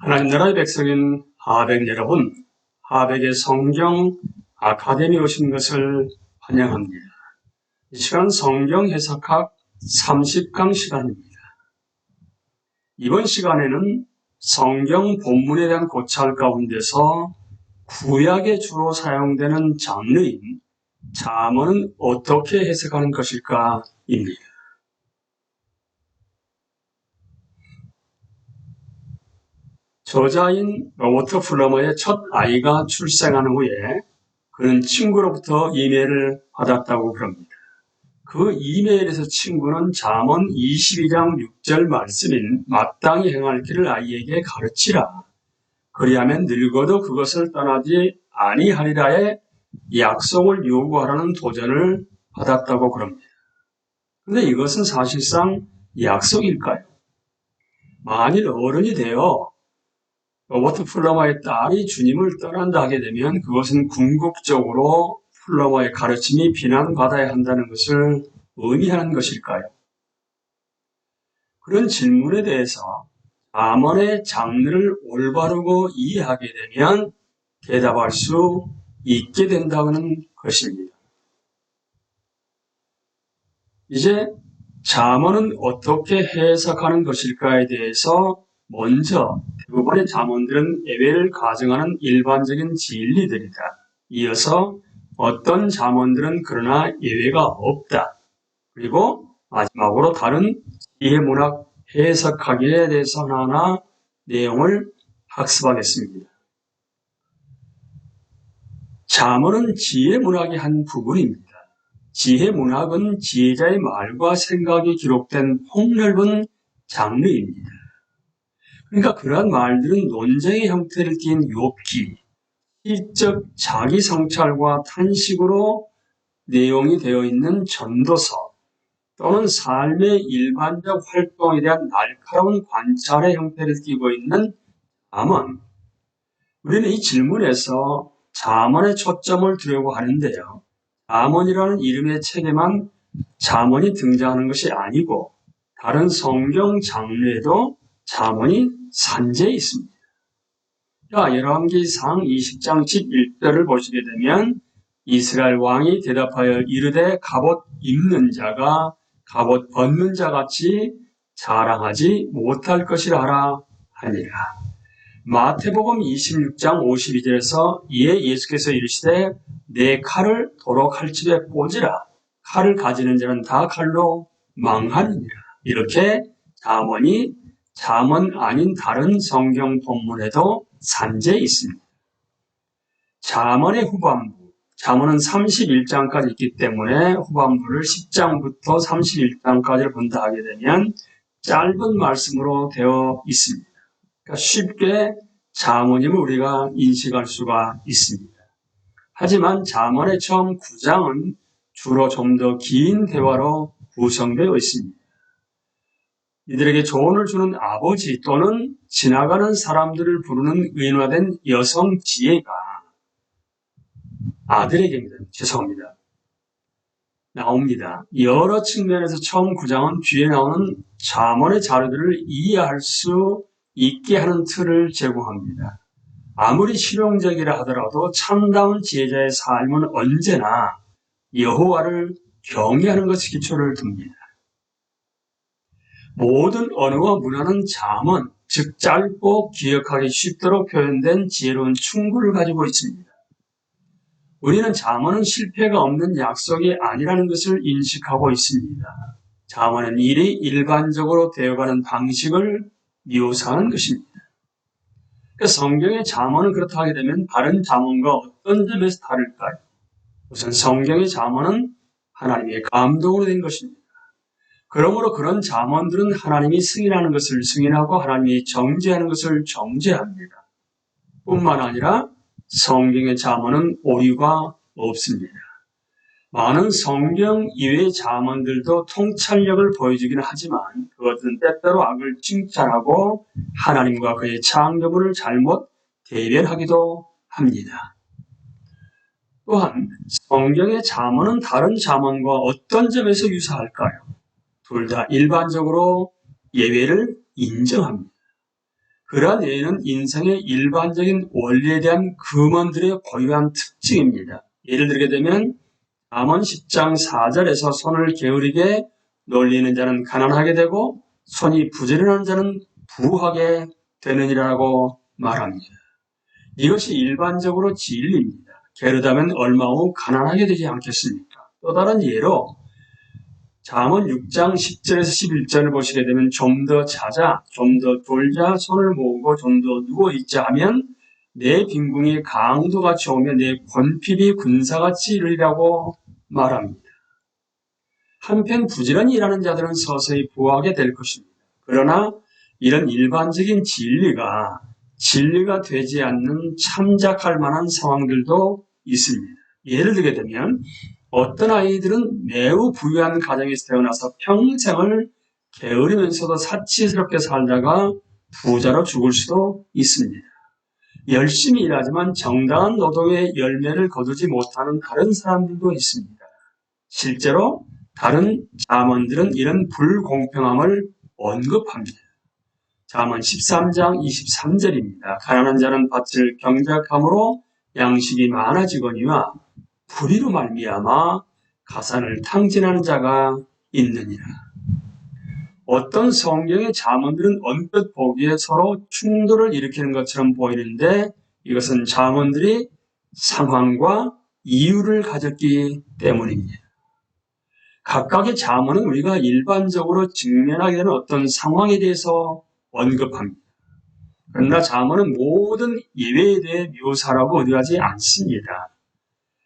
하나님 나라의 백성인 하백 여러분, 하백의 성경 아카데미에 오신 것을 환영합니다. 이 시간 성경 해석학 30강 시간입니다. 이번 시간에는 성경 본문에 대한 고찰 가운데서 구약에 주로 사용되는 장르인 잠언은 어떻게 해석하는 것일까입니다. 저자인 로버트 플러머의 첫 아이가 출생한 후에 그는 친구로부터 이메일을 받았다고 그럽니다. 그 이메일에서 친구는 잠언 22장 6절 말씀인 마땅히 행할 길을 아이에게 가르치라. 그리하면 늙어도 그것을 떠나지 아니하리라의 약속을 요구하라는 도전을 받았다고 그럽니다. 그런데 이것은 사실상 약속일까요? 만일 어른이 되어 로버트 플러머의 딸이 주님을 떠난다 하게 되면 그것은 궁극적으로 플러머의 가르침이 비난받아야 한다는 것을 의미하는 것일까요? 그런 질문에 대해서 잠언의 장르를 올바르고 이해하게 되면 대답할 수 있게 된다는 것입니다. 이제 잠언은 어떻게 해석하는 것일까에 대해서 먼저 대부분의 잠언들은 예외를 가정하는 일반적인 진리들이다. 이어서 어떤 잠언들은 그러나 예외가 없다. 그리고 마지막으로 다른 지혜문학 해석하기에 대해서 하나하나 내용을 학습하겠습니다. 잠언은 지혜문학의 한 부분입니다. 지혜문학은 지혜자의 말과 생각이 기록된 폭넓은 장르입니다. 그러니까 그러한 말들은 논쟁의 형태를 띈 욥기, 시적 자기 성찰과 탄식으로 내용이 되어 있는 전도서 또는 삶의 일반적 활동에 대한 날카로운 관찰의 형태를 띠고 있는 잠언. 우리는 이 질문에서 잠언의 초점을 두려고 하는데요. 잠언이라는 이름의 책에만 잠언이 등장하는 것이 아니고 다른 성경 장르에도 잠언이 산재해 있습니다. 열왕기상 20장 11절을 보시게 되면 이스라엘 왕이 대답하여 이르되 갑옷 입는 자가 갑옷 벗는 자 같이 자랑하지 못할 것이라 하라 하니라. 마태복음 26장 52절에서 이에 예수께서 이르시되 내 칼을 도로 칼집에 꽂으라. 칼을 가지는 자는 다 칼로 망하느니라. 이렇게 잠언이 잠언 아닌 다른 성경 본문에도 산재해 있습니다. 잠언의 후반부, 잠언은 31장까지 있기 때문에 후반부를 10장부터 31장까지를 본다 하게 되면 짧은 말씀으로 되어 있습니다. 그러니까 쉽게 잠언임을 우리가 인식할 수가 있습니다. 하지만 잠언의 처음 9장은 주로 좀 더 긴 대화로 구성되어 있습니다. 이들에게 조언을 주는 아버지 또는 지나가는 사람들을 부르는 의인화된 여성 지혜가 아들에게입니다. 죄송합니다. 나옵니다. 여러 측면에서 처음 9장은 뒤에 나오는 잠언의 자료들을 이해할 수 있게 하는 틀을 제공합니다. 아무리 실용적이라 하더라도 참다운 지혜자의 삶은 언제나 여호와를 경외하는 것이 기초를 둡니다. 모든 언어와 문화는 잠언, 즉 짧고 기억하기 쉽도록 표현된 지혜로운 충고를 가지고 있습니다. 우리는 잠언은 실패가 없는 약속이 아니라는 것을 인식하고 있습니다. 잠언은 일이 일반적으로 되어가는 방식을 묘사하는 것입니다. 성경의 잠언은 그렇다 하게 되면 다른 잠언과 어떤 점에서 다를까요? 우선 성경의 잠언은 하나님의 감동으로 된 것입니다. 그러므로 그런 잠언들은 하나님이 승인하는 것을 승인하고 하나님이 정죄하는 것을 정죄합니다. 뿐만 아니라 성경의 잠언은 오류가 없습니다. 많은 성경 이외의 잠언들도 통찰력을 보여주기는 하지만 그것은 때때로 악을 칭찬하고 하나님과 그의 창조물을 잘못 대변하기도 합니다. 또한 성경의 잠언은 다른 잠언과 어떤 점에서 유사할까요? 둘 다 일반적으로 예외를 인정합니다. 그러한 예는 인생의 일반적인 원리에 대한 금원들의 고유한 특징입니다. 예를 들게 되면 잠언 10장 4절에서 손을 게으르게 놀리는 자는 가난하게 되고 손이 부지런한 자는 부하게 되느니라고 말합니다. 이것이 일반적으로 진리입니다. 게으르다면 얼마 후 가난하게 되지 않겠습니까? 또 다른 예로 잠언 6장 10절에서 11절을 보시게 되면 좀 더 자자, 좀 더 졸자, 손을 모으고 좀 더 누워있자 하면 내 빈궁이 강도같이 오며 내 권핍이 군사같이 이르리라고 말합니다. 한편 부지런히 일하는 자들은 서서히 부하게 될 것입니다. 그러나 이런 일반적인 진리가 되지 않는 참작할 만한 상황들도 있습니다. 예를 들게 되면 어떤 아이들은 매우 부유한 가정에서 태어나서 평생을 게으르면서도 사치스럽게 살다가 부자로 죽을 수도 있습니다. 열심히 일하지만 정당한 노동의 열매를 거두지 못하는 다른 사람들도 있습니다. 실제로 다른 잠언들은 이런 불공평함을 언급합니다. 잠언 13장 23절입니다. 가난한 자는 밭을 경작함으로 양식이 많아지거니와 불의로 말미암아 가산을 탕진하는 자가 있느니라. 어떤 성경의 잠언들은 언뜻 보기에 서로 충돌을 일으키는 것처럼 보이는데 이것은 잠언들이 상황과 이유를 가졌기 때문입니다. 각각의 잠언은 우리가 일반적으로 직면하게 되는 어떤 상황에 대해서 언급합니다. 그러나 잠언은 모든 예외에 대해 묘사라고 의도하지 않습니다.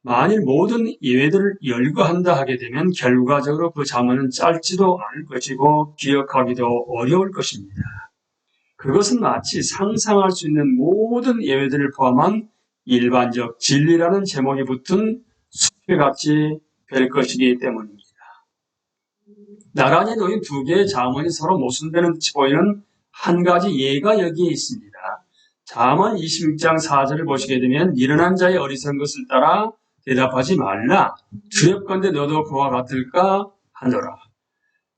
만일 모든 예외들을 열거한다 하게 되면 결과적으로 그 잠언은 짧지도 않을 것이고 기억하기도 어려울 것입니다. 그것은 마치 상상할 수 있는 모든 예외들을 포함한 일반적 진리라는 제목이 붙은 수필같이 될 것이기 때문입니다. 나란히 놓인 두 개의 잠언이 서로 모순되는 듯이 보이는 한 가지 예가 여기에 있습니다. 잠언 26장 4절을 보시게 되면 미련한 자의 어리석은 것을 따라 대답하지 말라. 두렵건대 너도 그와 같을까 하노라.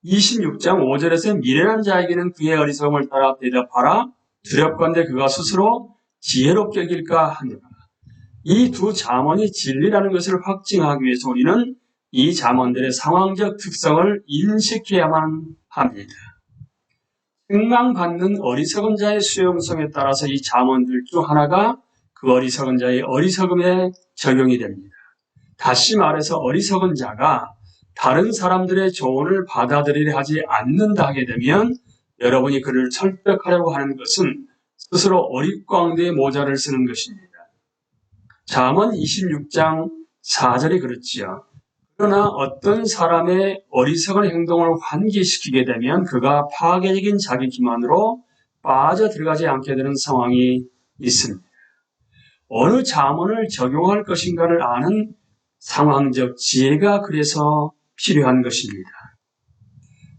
26장 5절에서 미련한 자에게는 그의 어리석음을 따라 대답하라. 두렵건대 그가 스스로 지혜롭게 여길까 하노라. 이 두 잠언이 진리라는 것을 확증하기 위해서 우리는 이 잠언들의 상황적 특성을 인식해야만 합니다. 책망받는 어리석은 자의 수용성에 따라서 이 잠언들 중 하나가 그 어리석은 자의 어리석음에 적용이 됩니다. 다시 말해서 어리석은 자가 다른 사람들의 조언을 받아들이려 하지 않는다 하게 되면 여러분이 그를 설득하려고 하는 것은 스스로 어릿광대의 모자를 쓰는 것입니다. 잠언 26장 4절이 그렇지요. 그러나 어떤 사람의 어리석은 행동을 환기시키게 되면 그가 파괴적인 자기 기만으로 빠져들어가지 않게 되는 상황이 있습니다. 어느 잠언을 적용할 것인가를 아는 상황적 지혜가 그래서 필요한 것입니다.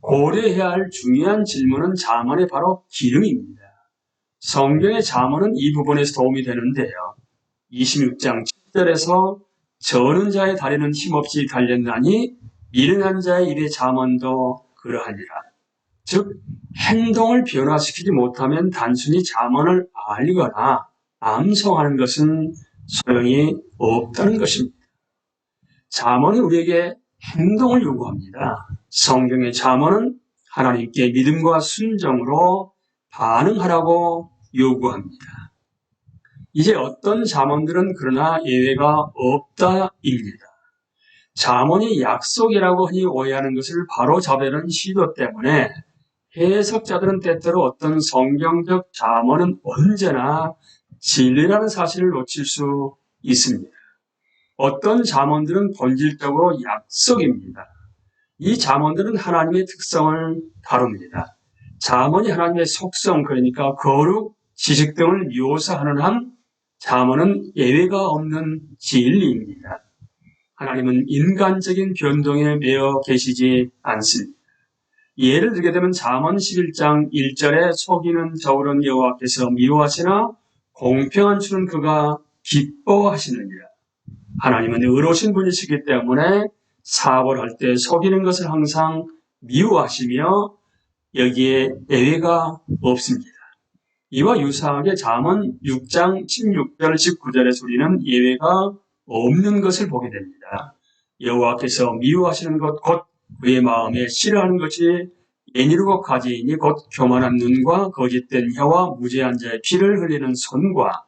고려해야 할 중요한 질문은 잠언의 바로 기름입니다. 성경의 잠언은 이 부분에서 도움이 되는데요. 26장 7절에서 저는 자의 다리는 힘없이 달렸나니 미련한 자의 입의 잠언도 그러하니라. 즉 행동을 변화시키지 못하면 단순히 잠언을 알거나 암송하는 것은 소용이 없다는 것입니다. 잠언은 우리에게 행동을 요구합니다. 성경의 잠언은 하나님께 믿음과 순종으로 반응하라고 요구합니다. 이제 어떤 잠언들은 그러나 예외가 없다입니다. 잠언이 약속이라고 흔히 오해하는 것을 바로잡으려는 시도 때문에 해석자들은 때때로 어떤 성경적 잠언은 언제나 진리라는 사실을 놓칠 수 있습니다. 어떤 잠언들은 본질적으로 약속입니다. 이 잠언들은 하나님의 특성을 다룹니다. 잠언이 하나님의 속성, 그러니까 거룩, 지식 등을 묘사하는 한 잠언은 예외가 없는 진리입니다. 하나님은 인간적인 변동에 매여 계시지 않습니다. 예를 들게 되면 잠언 11장 1절에 속이는 저울은 여호와께서 미워하시나 공평한 주는 그가 기뻐하시느니라. 하나님은 의로우신 분이시기 때문에 사고를 할 때 속이는 것을 항상 미워하시며 여기에 예외가 없습니다. 이와 유사하게 잠언 6장 16절 19절에서 우리는 예외가 없는 것을 보게 됩니다. 여호와께서 미워하시는 것 곧 그의 마음에 싫어하는 것이 예니르고 가지이니 곧 교만한 눈과 거짓된 혀와 무죄한 자의 피를 흘리는 손과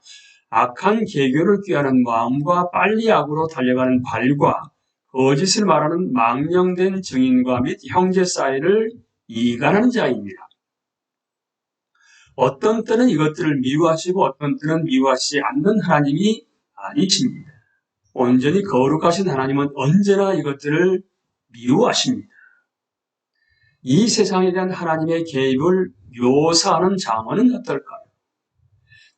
악한 계교를 꾀하는 마음과 빨리 악으로 달려가는 발과 거짓을 말하는 망령된 증인과 및 형제 사이를 이간하는 자입니다. 어떤 때는 이것들을 미워하시고 어떤 때는 미워하시지 않는 하나님이 아니십니다. 온전히 거룩하신 하나님은 언제나 이것들을 미워하십니다. 이 세상에 대한 하나님의 개입을 묘사하는 잠언은 어떨까요?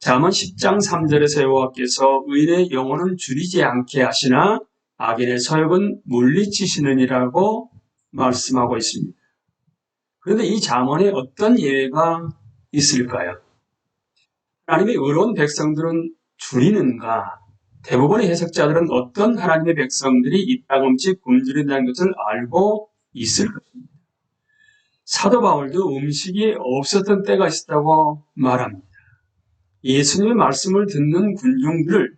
잠언 10장 3절에서 여호와께서 의인의 영혼은 줄이지 않게 하시나 악인의 서욕은 물리치시느니라고 말씀하고 있습니다. 그런데 이 잠언에 어떤 예외가 있을까요? 하나님의 의로운 백성들은 줄이는가? 대부분의 해석자들은 어떤 하나님의 백성들이 이따금씩 굶주린다는 것을 알고 있을 것입니다. 사도 바울도 음식이 없었던 때가 있었다고 말합니다. 예수님의 말씀을 듣는 군중들을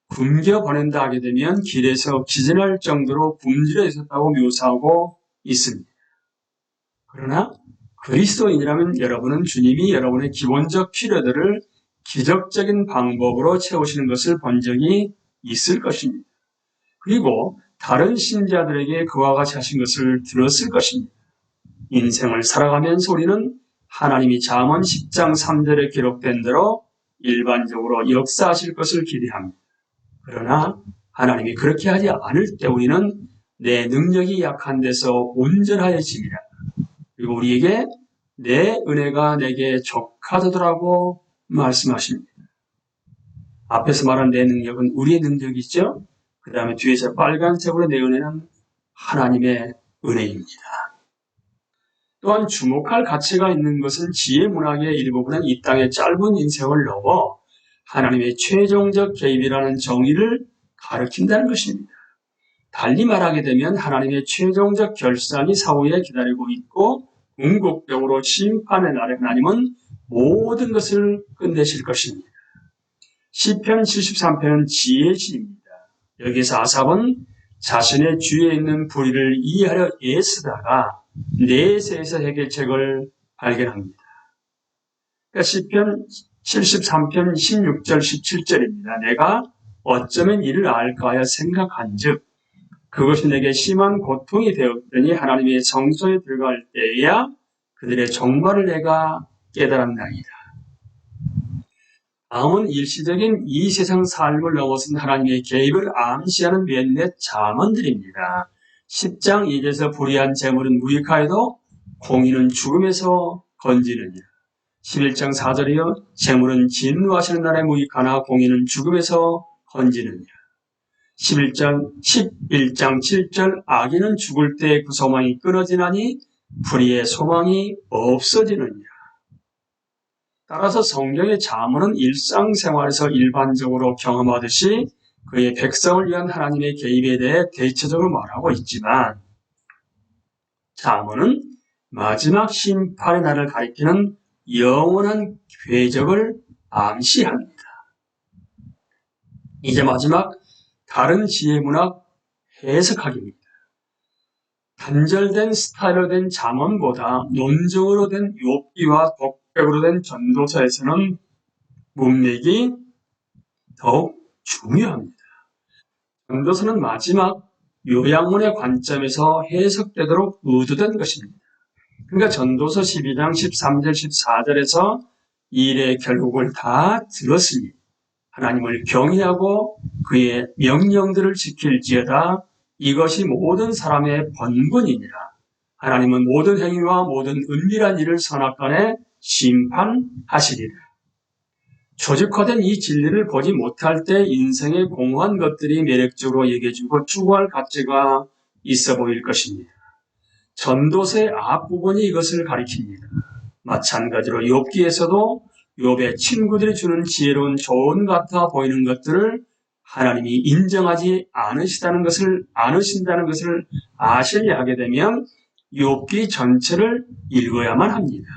굶겨 보낸다 하게 되면 길에서 기진할 정도로 굶주려 있었다고 묘사하고 있습니다. 그러나 그리스도인이라면 여러분은 주님이 여러분의 기본적 필요들을 기적적인 방법으로 채우시는 것을 본 적이 있을 것입니다. 그리고 다른 신자들에게 그와 같이 하신 것을 들었을 것입니다. 인생을 살아가면서 우리는 하나님이 잠언 10장 3절에 기록된 대로 일반적으로 역사하실 것을 기대합니다. 그러나 하나님이 그렇게 하지 않을 때 우리는 내 능력이 약한 데서 온전하여지리라. 그리고 우리에게 내 은혜가 내게 족하더라고 말씀하십니다. 앞에서 말한 내 능력은 우리의 능력이죠. 그 다음에 뒤에서 빨간색으로 내 은혜는 하나님의 은혜입니다. 또한 주목할 가치가 있는 것은 지혜 문학의 일부분은 이 땅의 짧은 인생을 넘어 하나님의 최종적 개입이라는 정의를 가리킨다는 것입니다. 달리 말하게 되면 하나님의 최종적 결산이 사후에 기다리고 있고 궁극적으로 심판의 날에 하나님은 모든 것을 끝내실 것입니다. 시편 73편은 지혜의 시입니다. 여기서 아삽은 자신의 주위에 있는 불의를 이해하려 애쓰다가 내세에서 해결책을 발견합니다. 그러니까 시편 73편 16절 17절입니다. 내가 어쩌면 이를 알까 하여 생각한즉 그것이 내게 심한 고통이 되었더니 하나님의 성소에 들어갈 때에야 그들의 종말을 내가 깨달았나이다. 다음은 일시적인 이 세상 삶을 넘어선 하나님의 개입을 암시하는 몇몇 잠언들입니다. 10장 2절에서 불의한 재물은 무익하여도 공의는 죽음에서 건지느니라. 11장 4절이요 재물은 진노하시는 날에 무익하나 공의는 죽음에서 건지느니라. 11장 7절 악인은 죽을 때 그 소망이 끊어지나니 불의의 소망이 없어지느니라. 따라서 성경의 잠언은 일상생활에서 일반적으로 경험하듯이 그의 백성을 위한 하나님의 개입에 대해 대체적으로 말하고 있지만 잠언은 마지막 심판의 날을 가리키는 영원한 궤적을 암시합니다. 이제 마지막 다른 지혜문학 해석하기입니다. 단절된 스타일로 된 잠언보다 논증으로 된 욥기와 독백으로 된 전도서에서는 문맥이 더욱 중요합니다. 전도서는 마지막 요양문의 관점에서 해석되도록 의도된 것입니다. 그러니까 전도서 12장 13절 14절에서 이 일의 결국을 다 들었으니 하나님을 경외하고 그의 명령들을 지킬지어다 이것이 모든 사람의 본분이니라. 하나님은 모든 행위와 모든 은밀한 일을 선악간에 심판하시리라. 조직화된 이 진리를 보지 못할 때 인생의 공허한 것들이 매력적으로 얘기해주고 추구할 가치가 있어 보일 것입니다. 전도서의 앞부분이 이것을 가리킵니다. 마찬가지로 욥기에서도 욥의 친구들이 주는 지혜로운 조언 같아 보이는 것들을 하나님이 인정하지 않으신다는 것을 아시려 하게 되면 욥기 전체를 읽어야만 합니다.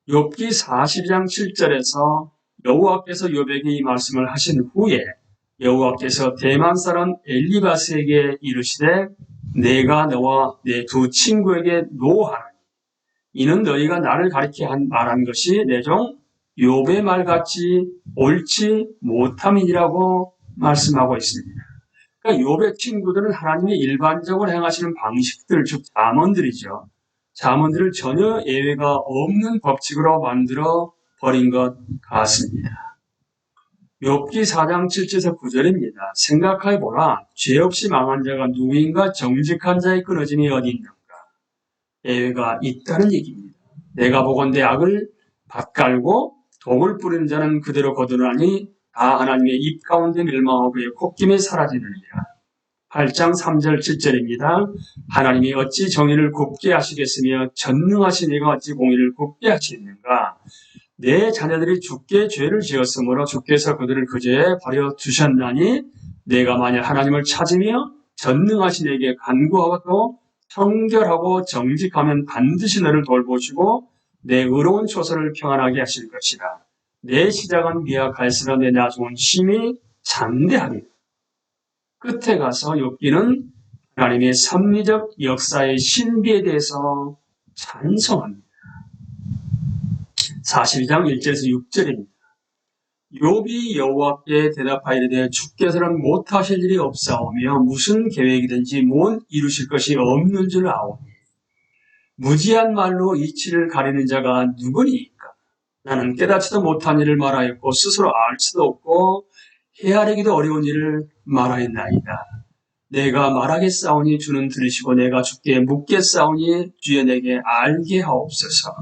욥기 42장 7절에서 여호와께서 욥에게 이 말씀을 하신 후에 여호와께서 대만 사람 엘리바스에게 이르시되 내가 너와 내 두 친구에게 노하노니 이는 너희가 나를 가리켜 말한 것이 내 종 욥의 말같이 옳지 못함이니라고 말씀하고 있습니다. 그러니까 욥의 친구들은 하나님이 일반적으로 행하시는 방식들, 즉 잠언들이죠. 잠언들을 전혀 예외가 없는 법칙으로 만들어 버린 것 같습니다. 욥기 4장 7절에서 9절입니다. 생각해 보라. 죄 없이 망한 자가 누구인가? 정직한 자의 끊어짐이 어디 있는가? 예외가 있다는 얘기입니다. 내가 보건대 악을 밭갈고 독을 뿌리는 자는 그대로 거두나니 다 하나님의 입 가운데 멸망하고 그의 콧김에 사라지느니라. 8장 3절 7절입니다. 하나님이 어찌 정의를 굽게 하시겠으며 전능하신 이가 어찌 공의를 굽게 하시겠는가? 내 자녀들이 주께 죄를 지었으므로 주께서 그들을 그 죄에 버려 두셨나니 내가 만약 하나님을 찾으며 전능하신 이에게 간구하고 또 청결하고 정직하면 반드시 너를 돌보시고 내 의로운 초소를 평안하게 하실 것이라. 내 시작은 미약할수록 내 나중은 심히 장대하리라. 끝에 가서 욥기는 하나님의 섭리적 역사의 신비에 대해서 찬송합니다. 42장 1절에서 6절입니다. 욥이 여호와께 대답하이르되 주께서는 못하실 일이 없사오며 무슨 계획이든지 못 이루실 것이 없는 줄 아오니 무지한 말로 이치를 가리는 자가 누구니까? 나는 깨닫지도 못한 일을 말하였고 스스로 알 수도 없고 헤아리기도 어려운 일을 말하였나이다. 내가 말하겠사오니 주는 들으시고 내가 주께 묻겠사오니 주여 내게 알게 하옵소서.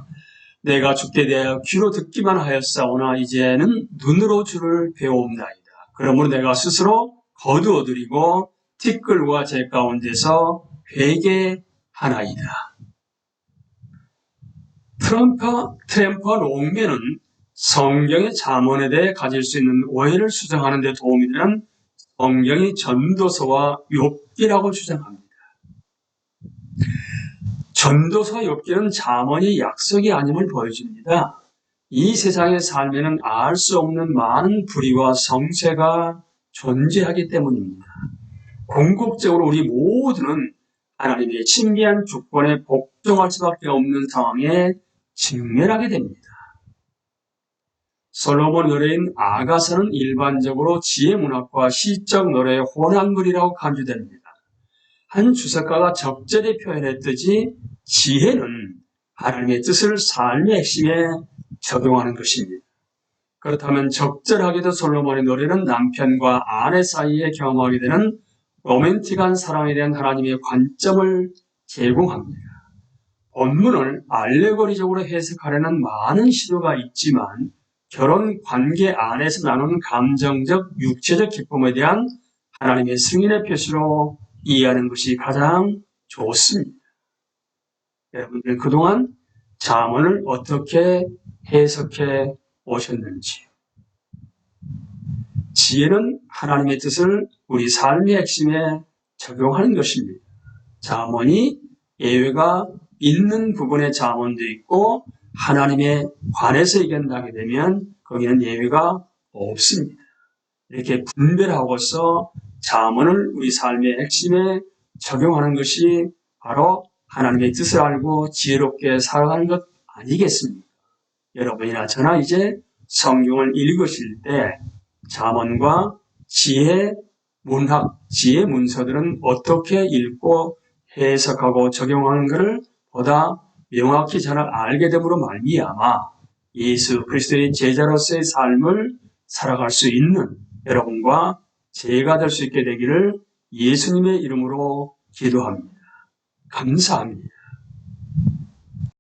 내가 주께 대하여 귀로 듣기만 하였사오나 이제는 눈으로 주를 배움나이다. 그러므로 내가 스스로 거두어드리고 티끌과 제 가운데서 회개하나이다. 트램프와 롱맨은 성경의 잠언에 대해 가질 수 있는 오해를 수정하는 데 도움이 되는 성경의 전도서와 욥기라고 주장합니다. 전도서와 욥기는 잠언이 약속이 아님을 보여줍니다. 이 세상의 삶에는 알 수 없는 많은 불의와 성쇠가 존재하기 때문입니다. 궁극적으로 우리 모두는 하나님의 신비한 주권에 복종할 수밖에 없는 상황에 직면하게 됩니다. 솔로몬 노래인 아가서는 일반적으로 지혜 문학과 시적 노래의 혼합물이라고 간주됩니다. 한 주석가가 적절히 표현했듯이 지혜는 하나님의 뜻을 삶의 핵심에 적용하는 것입니다. 그렇다면 적절하게도 솔로몬의 노래는 남편과 아내 사이에 경험하게 되는 로맨틱한 사랑에 대한 하나님의 관점을 제공합니다. 본문을 알레고리적으로 해석하려는 많은 시도가 있지만 결혼 관계 안에서 나누는 감정적, 육체적 기쁨에 대한 하나님의 승인의 표시로 이해하는 것이 가장 좋습니다. 여러분들 그동안 잠언을 어떻게 해석해 오셨는지. 지혜는 하나님의 뜻을 우리 삶의 핵심에 적용하는 것입니다. 잠언이 예외가 있는 부분의 잠언도 있고 하나님에 관해서 의견하게 되면 거기는 예외가 없습니다. 이렇게 분별하고서 잠언을 우리 삶의 핵심에 적용하는 것이 바로 하나님의 뜻을 알고 지혜롭게 살아가는 것 아니겠습니까? 여러분이나 저나 이제 성경을 읽으실 때 잠언과 지혜 문학, 지혜 문서들은 어떻게 읽고 해석하고 적용하는 것을 보다 명확히 잘 알게 됨으로 말미암아 예수 그리스도의 제자로서의 삶을 살아갈 수 있는 여러분과 제가 될 수 있게 되기를 예수님의 이름으로 기도합니다. 감사합니다.